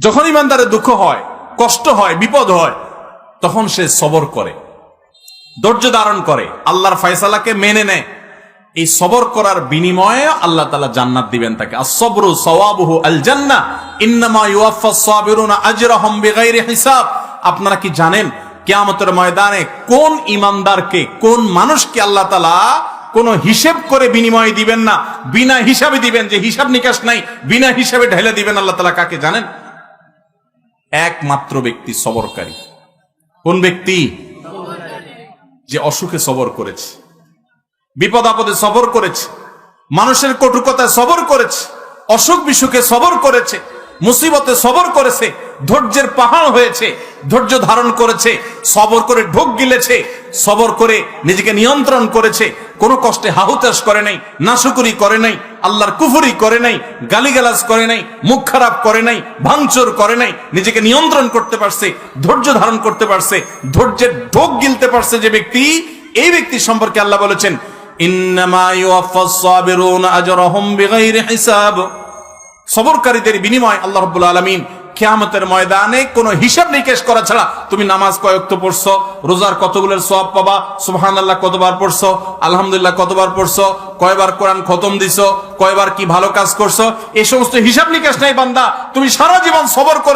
যখন ইমানদারের দুঃখ হয়, কষ্ট হয়, বিপদ হয়, তখন সে সবর করে, ধৈর্য ধারণ করে, আল্লাহর ফয়সালাকে মেনে নেয়। এই সবর করার বিনিময়ে আল্লাহ তাআলা জান্নাত দিবেন তাকে। আস-সাবরু সাওয়াবুহু আল জান্নাহ ইন্নামা ইউওয়াফাস সাবিরুনা আজরাহুম বিগাইরি হিসাব। আপনারা কি জানেন কিয়ামতের ময়দানে কোন ইমানদারকে, কোন মানুষকে আল্লাহ তাআলা কোন হিসাব করে বিনিময় দিবেন না, বিনা হিসাবে দিবেন, যে হিসাব নিকাশ নাই, বিনা হিসাবে ঢেলে দিবেন আল্লাহ তাআলা কাকে জানেন? একমাত্র ব্যক্তি সবরকারী। কোন ব্যক্তি? যে অসুখে সবর করেছে, বিপদ আপদে সবর করেছে, মানুষের কটুকতায় সবর করেছে, অসুখ বিসুখে সবর করেছে, মুসিবতে সবর করেছে, ধৈর্যের পাহাড় হয়েছে, ধৈর্য ধারণ করেছে, সবর করে ঢোক গিলেছে, সবর করে নিজেকে নিয়ন্ত্রণ করেছে, কোনো কষ্টে হাহুতাশ করে নাই, নাশুকুরি করে নাই, আল্লাহর কুফরি করে নাই, গালিগালাজ করে নাই, মুখ খারাপ করে নাই, ভাঙচুর করে নাই, নিজেকে নিয়ন্ত্রণ করতে পারছে, ধৈর্য ধারণ করতে পারছে, ধৈর্যের ঢোক গিলতে পারছে যে ব্যক্তি, এই ব্যক্তি সম্পর্কে আল্লাহ বলেছেন ইন্নামা ইউওয়াফাস সাবিরুনা আজরাহুম বিগাইরি হিসাব। সবরকারীদের বিনিময় আল্লাহ রাব্বুল আলামিন কিয়ামতের ময়দানে কোনো হিসাব নিকেশ করা ছাড়া, তুমি নামাজ কয় ওয়াক্ত পড়ছো, রোজার কতগুলোর সওয়াব পাবা, সুবহানাল্লাহ কতবার পড়ছো, আলহামদুলিল্লাহ কতবার পড়ছো, কয়বার কোরআন খতম দিছো, কয়বার কি ভালো কাজ করছো, এই সমস্ত হিসাব নিকেশ নাই বান্দা। তুমি সারা জীবন সবর করে